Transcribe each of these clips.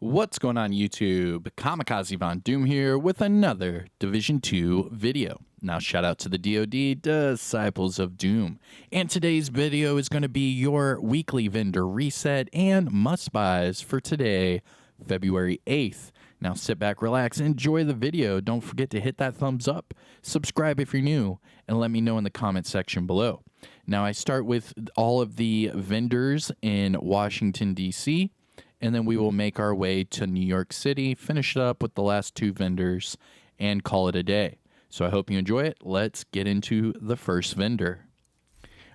What's going on YouTube? Kamikazevondoom here with another Division 2 video. Now shout out to the DoD, Disciples of Doom. And today's video is going to be your weekly vendor reset and must-buys for today, February 8th. Now sit back, relax, enjoy the video. Don't forget to hit that thumbs up, subscribe if you're new, and let me know in the comment section below. Now I start with all of the vendors in Washington, D.C., and then we will make our way to New York City, finish it up with the last two vendors, and call it a day. So I hope you enjoy it. Let's get into the first vendor.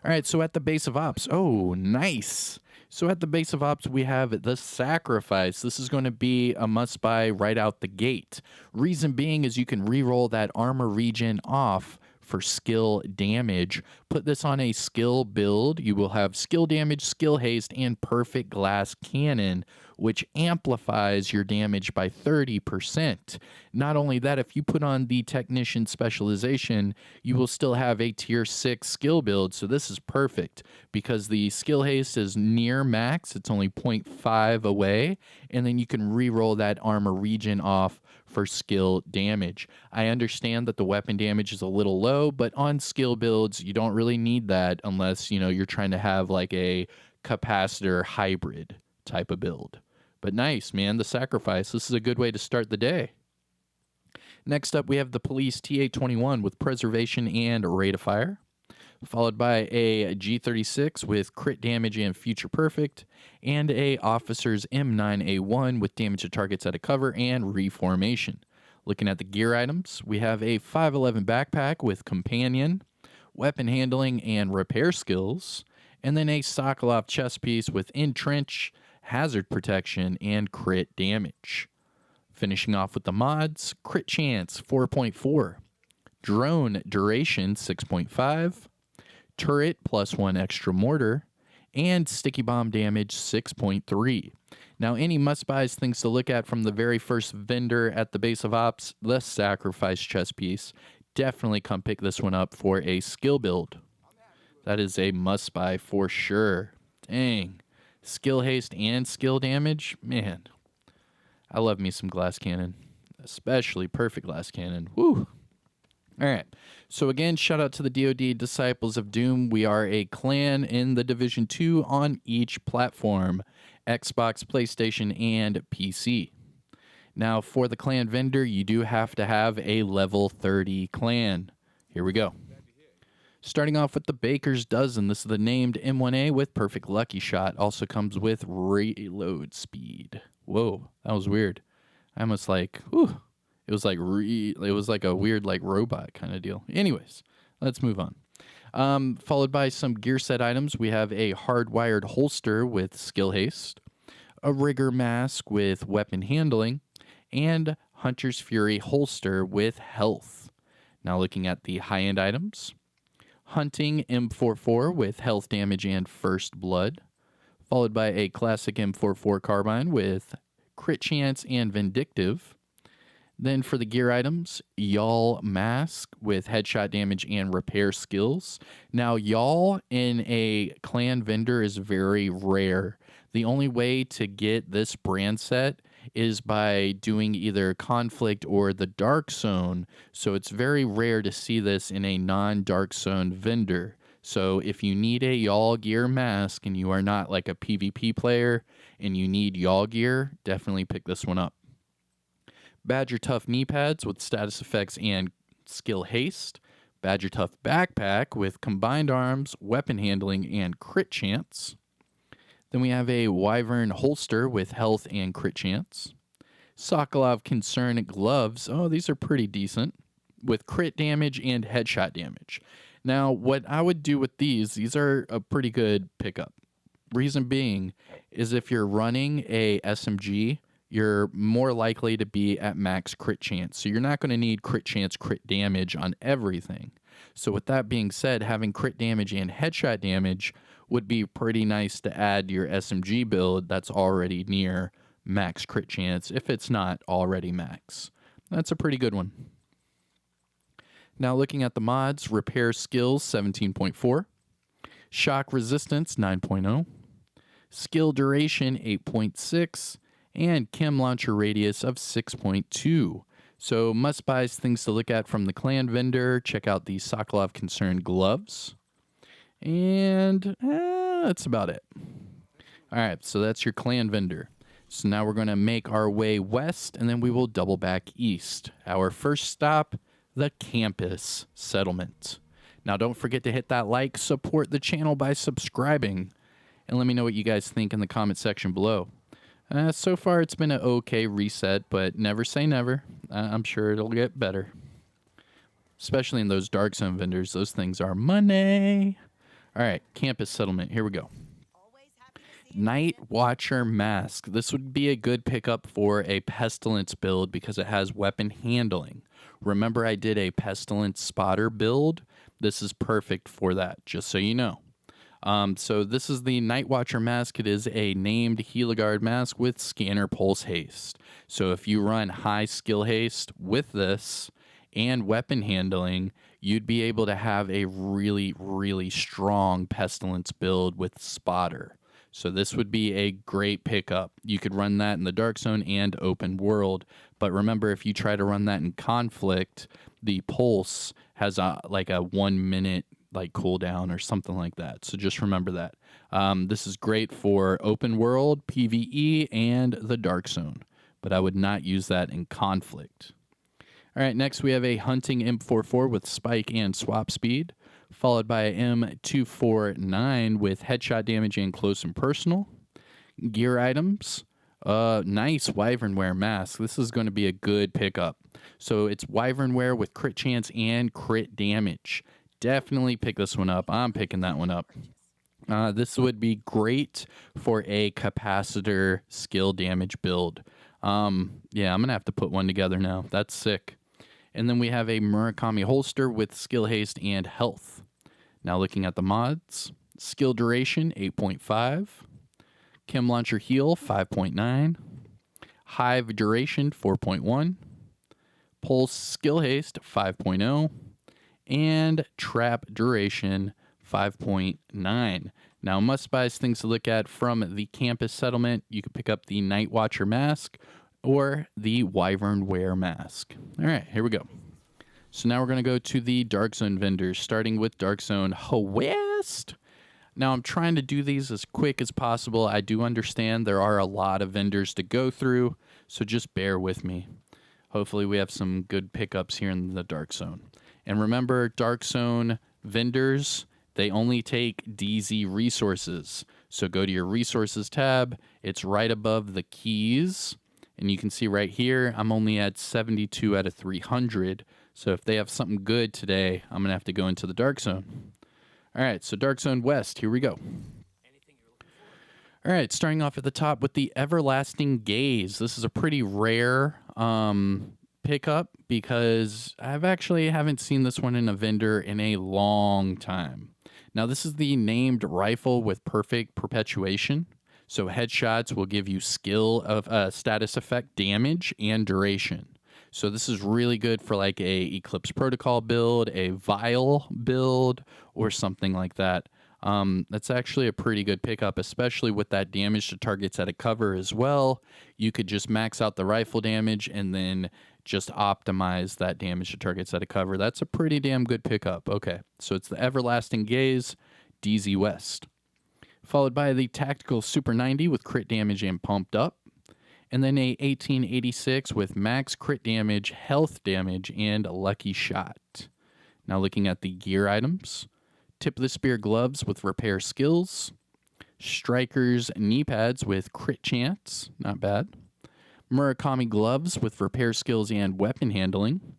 All right, so at the base of ops, oh, nice. So at the base of ops, we have the Sacrifice. This is going to be a must-buy right out the gate. Reason being is you can reroll that armor regen off for skill damage. Put this on a skill build. You will have skill damage, skill haste, and perfect glass cannon, which amplifies your damage by 30%. Not only that, if you put on the technician specialization, you will still have a tier 6 skill build. So this is perfect because the skill haste is near max. It's only 0.5 away. And then you can reroll that armor regen off for skill damage. I understand that the weapon damage is a little low, but on skill builds, you don't really need that unless, you're trying to have like a capacitor hybrid type of build. But nice, man, the Sacrifice. This is a good way to start the day. Next up, we have the Police T821 with Preservation and Rate of Fire, followed by a G36 with crit damage and future perfect, and a Officer's M9A1 with damage to targets out of cover and reformation. Looking at the gear items, we have a 511 backpack with companion, weapon handling, and repair skills, and then a Sokolov chest piece with entrench, hazard protection, and crit damage. Finishing off with the mods, crit chance 4.4, drone duration 6.5, turret +1 extra mortar, and sticky bomb damage 6.3. Now, any must-buys, things to look at from the very first vendor at the base of ops, the Sacrifice chest piece. Definitely come pick this one up for a skill build. That is a must-buy for sure. Dang. Skill haste and skill damage? Man, I love me some glass cannon, especially perfect glass cannon. Woo! All right, so again, shout out to the DoD Disciples of Doom. We are a clan in the Division 2 on each platform, Xbox, PlayStation, and PC. Now, for the clan vendor, you do have to have a level 30 clan. Here we go. Starting off with the Baker's Dozen. This is the named M1A with perfect lucky shot. Also comes with reload speed. Whoa, that was weird. I almost like, whew. It was like a weird like robot kind of deal. Anyways, let's move on. Followed by some gear set items. We have a hardwired holster with skill haste, a rigger mask with weapon handling, and Hunter's Fury holster with health. Now looking at the high-end items. Hunting M44 with health damage and first blood, followed by a classic M44 carbine with crit chance and vindictive. Then for the gear items, Y'all mask with headshot damage and repair skills. Now, Y'all in a clan vendor is very rare. The only way to get this brand set is by doing either Conflict or the Dark Zone. So it's very rare to see this in a non-Dark Zone vendor. So if you need a Y'all gear mask and you are not like a PvP player and you need Y'all gear, definitely pick this one up. Badger Tough knee pads with status effects and skill haste. Badger Tough backpack with combined arms, weapon handling, and crit chance. Then we have a Wyvern holster with health and crit chance. Sokolov Concern gloves. Oh, these are pretty decent. With crit damage and headshot damage. Now, what I would do with these are a pretty good pickup. Reason being is if you're running a SMG, you're more likely to be at max crit chance. So you're not going to need crit chance, crit damage on everything. So with that being said, having crit damage and headshot damage would be pretty nice to add to your SMG build that's already near max crit chance, if it's not already max. That's a pretty good one. Now looking at the mods, repair skills 17.4, shock resistance 9.0, skill duration 8.6, and chem launcher radius of 6.2. So must buys, things to look at from the clan vendor. Check out the Sokolov Concern gloves. And that's about it. All right, so that's your clan vendor. So now we're going to make our way west, and then we will double back east. Our first stop, the campus settlement. Now don't forget to hit that like, support the channel by subscribing, and let me know what you guys think in the comment section below. So far it's been an okay reset, but never say never. I'm sure it'll get better. Especially in those dark zone vendors, those things are money. All right, campus settlement, here we go. Night Watcher Mask. This would be a good pickup for a Pestilence build because it has weapon handling. Remember I did a Pestilence Spotter build? This is perfect for that, just so you know. So this is the Night Watcher Mask. It is a named Heligard mask with Scanner Pulse Haste. So if you run high skill haste with this and weapon handling, you'd be able to have a really, really strong Pestilence build with Spotter. So this would be a great pickup. You could run that in the Dark Zone and Open World. But remember, if you try to run that in Conflict, the Pulse has like a 1 minute like cooldown or something like that. So just remember that. This is great for Open World, PvE, and the Dark Zone. But I would not use that in Conflict. All right, next we have a Hunting M44 with Spike and Swap Speed, followed by a M249 with Headshot Damage and Close and Personal. Gear items, nice Wyvern Wear Mask. This is going to be a good pickup. So it's Wyvern Wear with crit chance and crit damage. Definitely pick this one up. I'm picking that one up. This would be great for a capacitor skill damage build. Yeah, I'm going to have to put one together now. That's sick. And then we have a Murakami holster with skill haste and health. Now looking at the mods, skill duration 8.5, chem launcher heal 5.9, hive duration 4.1, pulse skill haste 5.0, and trap duration 5.9. Now must buys, things to look at from the campus settlement. You can pick up the Night Watcher mask or the Wyvern Wear mask. All right, here we go. So now we're going to go to the Dark Zone vendors, starting with Dark Zone West. Now I'm trying to do these as quick as possible. I do understand there are a lot of vendors to go through, so just bear with me. Hopefully we have some good pickups here in the Dark Zone. And remember, Dark Zone vendors, they only take DZ resources. So go to your resources tab. It's right above the keys. And you can see right here, I'm only at 72 out of 300. So if they have something good today, I'm going to have to go into the Dark Zone. All right, so Dark Zone West, here we go. All right, starting off at the top with the Everlasting Gaze. This is a pretty rare pickup because I've actually haven't seen this one in a vendor in a long time. Now, this is the named rifle with perfect perpetuation. So headshots will give you skill of status effect damage and duration. So this is really good for like a Eclipse Protocol build, a Vial build, or something like that. That's actually a pretty good pickup, especially with that damage to targets at a cover as well. You could just max out the rifle damage and then just optimize that damage to targets at a cover. That's a pretty damn good pickup. Okay, so it's the Everlasting Gaze, DZ West. Followed by the Tactical Super 90 with crit damage and pumped up. And then a 1886 with max crit damage, health damage, and a lucky shot. Now looking at the gear items. Tip of the Spear gloves with repair skills. Striker's knee pads with crit chance. Not bad. Murakami gloves with repair skills and weapon handling.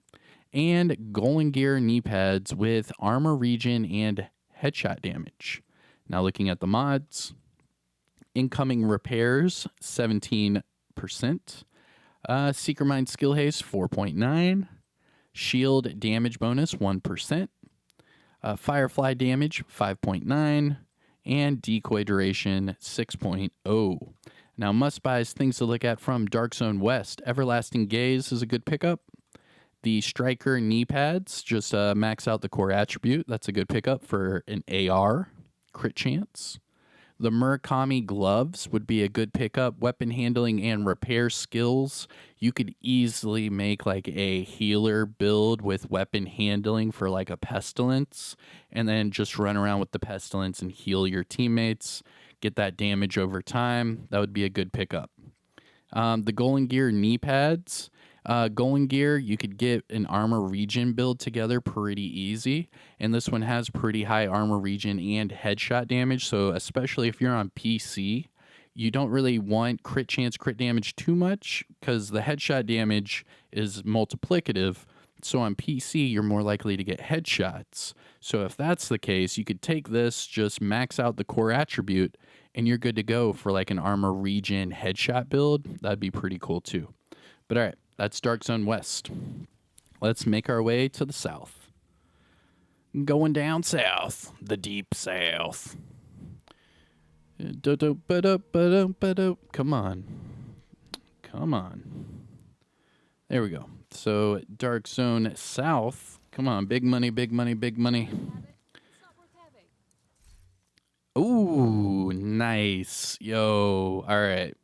And Golden Gear knee pads with armor regen and headshot damage. Now looking at the mods, incoming repairs, 17%. Seeker Mind skill haste, 4.9. Shield damage bonus, 1%. Firefly damage, 5.9. And decoy duration, 6.0. Now must buys, things to look at from Dark Zone West. Everlasting Gaze is a good pickup. The Striker knee pads, just max out the core attribute. That's a good pickup for an AR. Crit chance. The Murakami gloves would be a good pickup. Weapon handling and repair skills. You could easily make like a healer build with weapon handling for like a pestilence, and then just run around with the pestilence and heal your teammates. Get that damage over time. That would be a good pickup. The Golden Gear knee pads. Golden Gear, you could get an armor regen build together pretty easy. And this one has pretty high armor regen and headshot damage. So especially if you're on PC, you don't really want crit chance, crit damage too much because the headshot damage is multiplicative. So on PC, you're more likely to get headshots. So if that's the case, you could take this, just max out the core attribute, and you're good to go for like an armor regen headshot build. That'd be pretty cool too. But all right, that's Dark Zone West. Let's make our way to the south. Going down south, the deep south. Come on. Come on. There we go. So Dark Zone South. Come on, big money, big money, big money. Ooh, nice. Yo, all right.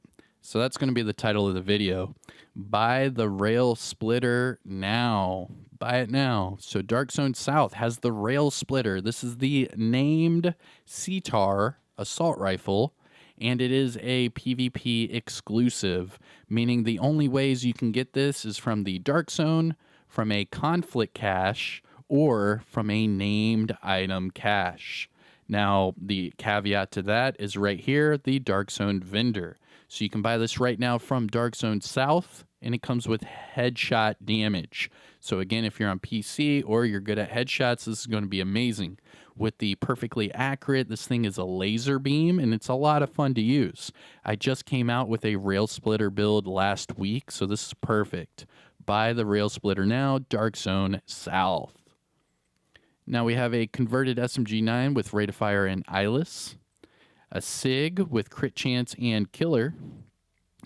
So that's going to be the title of the video. Buy the Rail Splitter now. Buy it now. So Dark Zone South has the Rail Splitter. This is the named CTAR assault rifle, and it is a PvP exclusive, meaning the only ways you can get this is from the Dark Zone, from a conflict cache, or from a named item cache. Now, the caveat to that is right here, the Dark Zone Vendor. So you can buy this right now from Dark Zone South, and it comes with headshot damage. So again, if you're on PC or you're good at headshots, this is going to be amazing. With the perfectly accurate, this thing is a laser beam, and it's a lot of fun to use. I just came out with a Rail Splitter build last week, so this is perfect. Buy the Rail Splitter now, Dark Zone South. Now we have a converted SMG9 with rate of fire and eyeless, a SIG with crit chance and killer,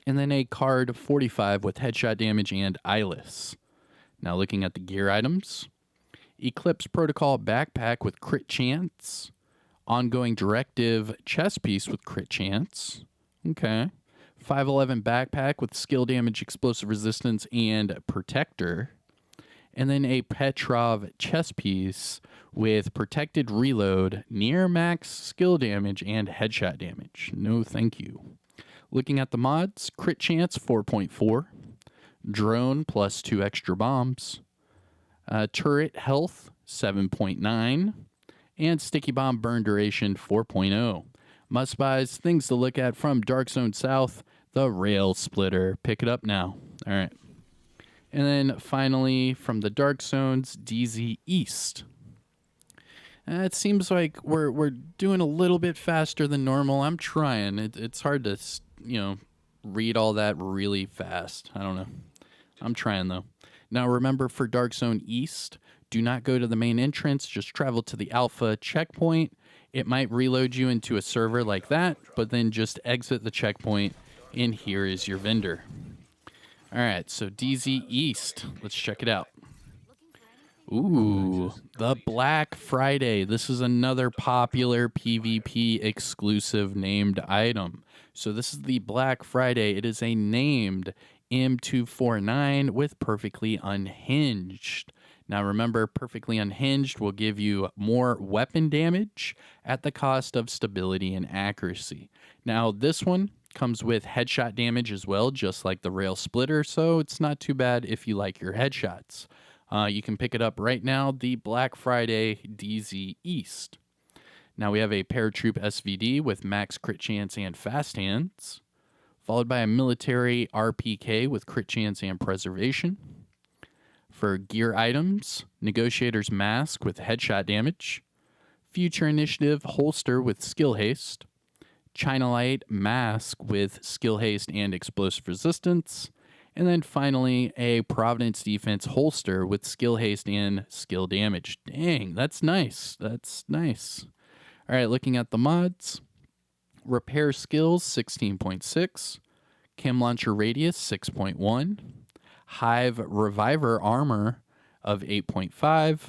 and then a card 45 with headshot damage and eyeless. Now looking at the gear items, Eclipse Protocol backpack with crit chance, ongoing directive chest piece with crit chance, okay, 511 backpack with skill damage, explosive resistance, and protector, and then a Petrov chest piece with protected reload, near max skill damage, and headshot damage. No thank you. Looking at the mods, crit chance 4.4, drone plus 2 extra bombs, turret health 7.9, and sticky bomb burn duration 4.0. Must buys, things to look at from Dark Zone South, the Rail Splitter. Pick it up now. All right. And then finally, from the Dark Zones, DZ East. It seems like we're doing a little bit faster than normal. I'm trying. It's hard to, read all that really fast. I don't know. I'm trying, though. Now, remember, for Dark Zone East, do not go to the main entrance. Just travel to the Alpha checkpoint. It might reload you into a server like that, but then just exit the checkpoint, and here is your vendor. All right, so DZ East. Let's check it out. Ooh, the Black Friday. This is another popular PvP exclusive named item. So this is the Black Friday. It is a named M249 with Perfectly Unhinged. Now remember, Perfectly Unhinged will give you more weapon damage at the cost of stability and accuracy. Now this one comes with headshot damage as well, just like the Rail Splitter, so it's not too bad if you like your headshots. You can pick it up right now, the Black Friday DZ East. Now we have a Paratroop SVD with max crit chance and fast hands, followed by a military RPK with crit chance and preservation. For gear items, Negotiator's Mask with headshot damage, Future Initiative holster with skill haste, China Light Mask with skill haste and explosive resistance, and then finally a Providence Defense holster with skill haste and skill damage. Dang, that's nice. That's nice. All right, looking at the mods, Repair Skills 16.6, Chem Launcher Radius 6.1, Hive Reviver Armor of 8.5,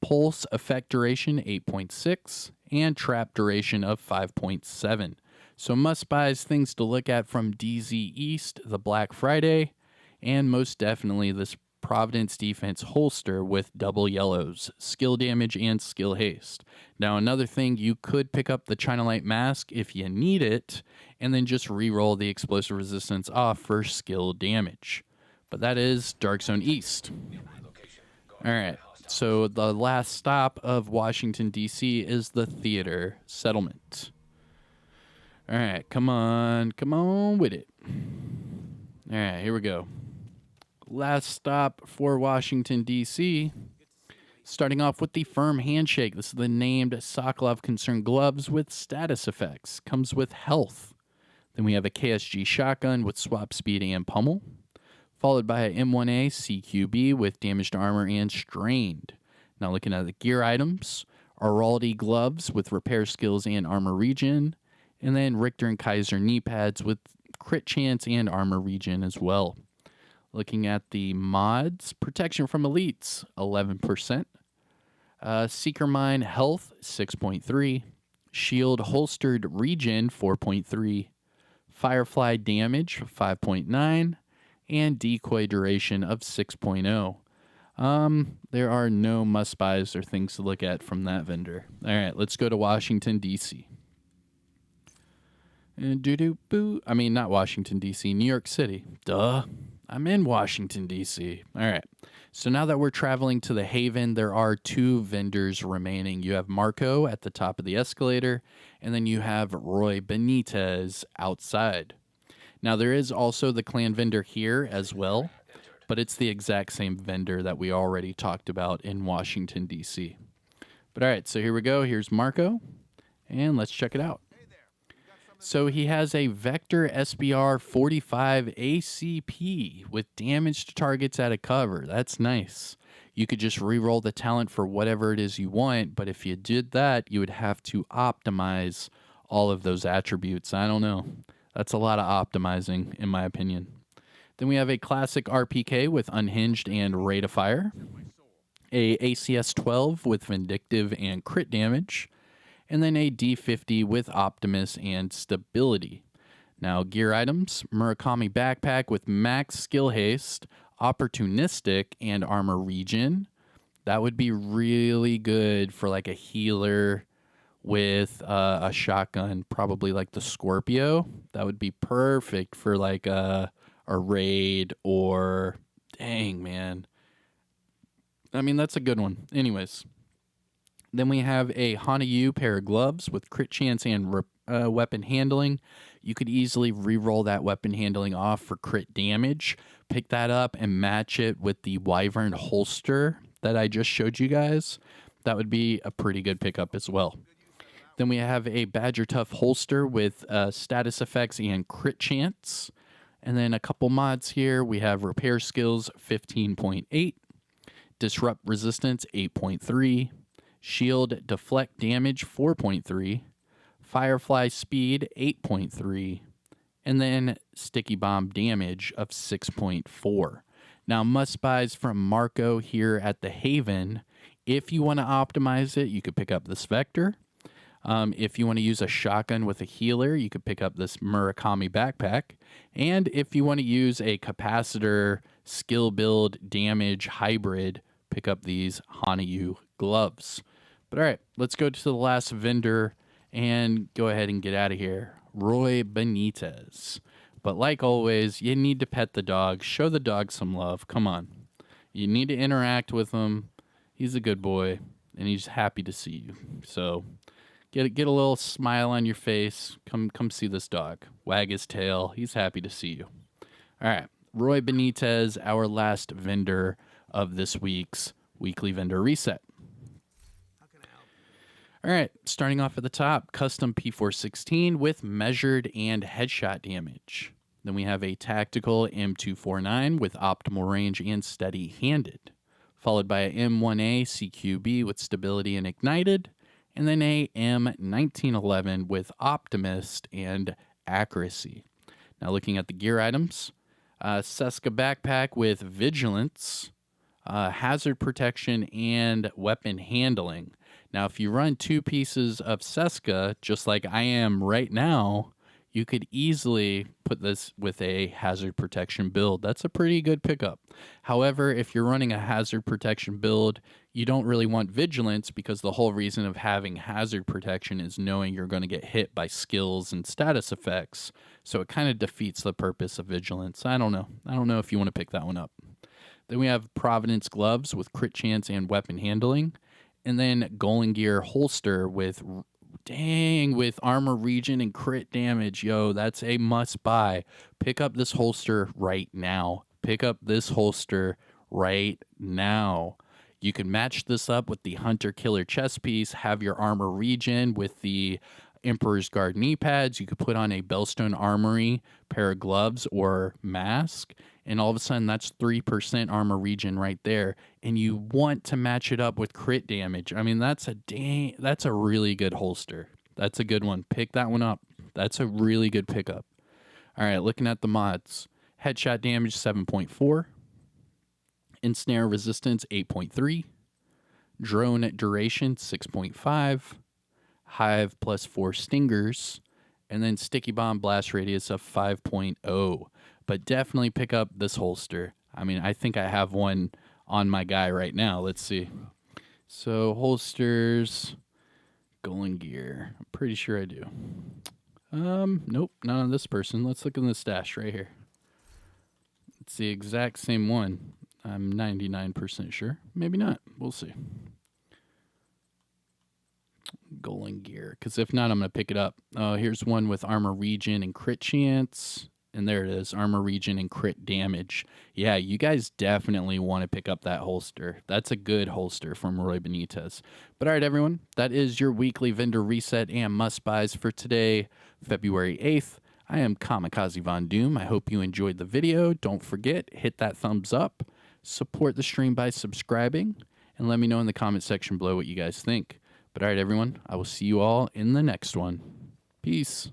Pulse Effect Duration 8.6, and trap duration of 5.7. So must buys, things to look at from DZ East, the Black Friday, and most definitely this Providence Defense holster with double yellows, skill damage and skill haste. Now another thing, you could pick up the China Light Mask if you need it, and then just re-roll the explosive resistance off for skill damage. But that is Dark Zone East. Alright, so the last stop of Washington, D.C. is the Theater Settlement. Alright, come on with it. Alright, here we go. Last stop for Washington, D.C. Starting off with the Firm Handshake. This is the named Sokolov Concern gloves with status effects. Comes with health. Then we have a KSG shotgun with swap speed and pummel. Followed by a M1A CQB with damaged armor and strained. Now looking at the gear items. Araldi gloves with repair skills and armor regen. And then Richter and Kaiser knee pads with crit chance and armor regen as well. Looking at the mods, protection from elites, 11%. Seeker Mine health, 6.3. Shield holstered regen, 4.3. Firefly damage, 5.9. And decoy duration of 6.0. There are no must-buys or things to look at from that vendor. All right, let's go to Washington, D.C. I mean, not Washington, D.C., New York City. Duh. I'm in Washington, D.C. All right. So now that we're traveling to the Haven, there are two vendors remaining. You have Marco at the top of the escalator, and then you have Roy Benitez outside. Now, there is also the clan vendor here as well, but it's the exact same vendor that we already talked about in Washington, D.C. But all right, so here we go. Here's Marco, and let's check it out. So he has a Vector SBR 45 ACP with damage to targets at a cover. That's nice. You could just re-roll the talent for whatever it is you want, but if you did that, you would have to optimize all of those attributes. I don't know. That's a lot of optimizing, in my opinion. Then we have a classic RPK with Unhinged and Rate of Fire. A ACS 12 with Vindictive and Crit Damage. And then a D50 with Optimus and Stability. Now, gear items, Murakami Backpack with Max Skill Haste, Opportunistic, and Armor Regen. That would be really good for like a healer with a shotgun, probably like the Scorpio. That would be perfect for like a raid or... Dang, man. I mean, that's a good one. Anyways... Then we have a Hanayu pair of gloves with crit chance and weapon handling. You could easily re-roll that weapon handling off for crit damage. Pick that up and match it with the Wyvern holster that I just showed you guys. That would be a pretty good pickup as well. Then we have a Badger Tough holster with status effects and crit chance. And then a couple mods here. We have Repair Skills 15.8. Disrupt Resistance 8.3. Shield Deflect Damage 4.3, Firefly Speed 8.3, and then Sticky Bomb Damage of 6.4. Now, must-buys from Marco here at the Haven. If you want to optimize it, you could pick up this Vector. If you want to use a shotgun with a healer, you could pick up this Murakami Backpack. And if you want to use a capacitor skill build damage hybrid, pick up these Hanayu gloves. But all right, let's go to the last vendor and go ahead and get out of here. Roy Benitez. But like always, you need to pet the dog. Show the dog some love. Come on. You need to interact with him. He's a good boy, and he's happy to see you. So get a little smile on your face. Come see this dog. Wag his tail. He's happy to see you. All right, Roy Benitez, our last vendor of this week's weekly vendor reset. All right, starting off at the top, custom P416 with measured and headshot damage. Then we have a tactical M249 with optimal range and steady-handed, followed by a M1A CQB with stability and ignited, and then a M1911 with optimist and accuracy. Now looking at the gear items, Seska backpack with vigilance, hazard protection, and weapon handling. Now, if you run 2 pieces of Seska, just like I am right now, you could easily put this with a hazard protection build. That's a pretty good pickup. However, if you're running a hazard protection build, you don't really want vigilance, because the whole reason of having hazard protection is knowing you're going to get hit by skills and status effects. So it kind of defeats the purpose of vigilance. I don't know. I don't know if you want to pick that one up. Then we have Providence gloves with crit chance and weapon handling. And then Golden Gear holster with armor regen and crit damage. Yo, that's a must buy. Pick up this holster right now. Pick up this holster right now. You can match this up with the Hunter Killer chest piece, have your armor regen with the Emperor's Guard knee pads. You could put on a Bellstone Armory pair of gloves or mask, and all of a sudden that's 3% armor regen right there. And you want to match it up with crit damage. I mean, that's a really good holster. That's a good one. Pick that one up. That's a really good pickup. All right, looking at the mods. Headshot damage 7.4. Ensnare resistance 8.3. Drone duration 6.5. Hive plus 4 stingers, and then sticky bomb blast radius of 5.0. But definitely pick up this holster. I mean, I think I have one on my guy right now. Let's see. So holsters, Golden Gear. I'm pretty sure I do. Nope, not on this person. Let's look in the stash right here. It's the exact same one. I'm 99% sure. Maybe not. We'll see. Golden Gear, because if not, I'm going to pick it up. Here's one with armor regen and crit chance, and there it is, armor regen and crit damage. Yeah, you guys definitely want to pick up that holster. That's a good holster from Roy Benitez. But all right, everyone, that is your weekly vendor reset and must buys for today, February 8th. I am Kamikazevondoom. I hope you enjoyed the video. Don't forget, hit that thumbs up, support the stream by subscribing, and let me know in the comment section below what you guys think. But all right, everyone, I will see you all in the next one. Peace.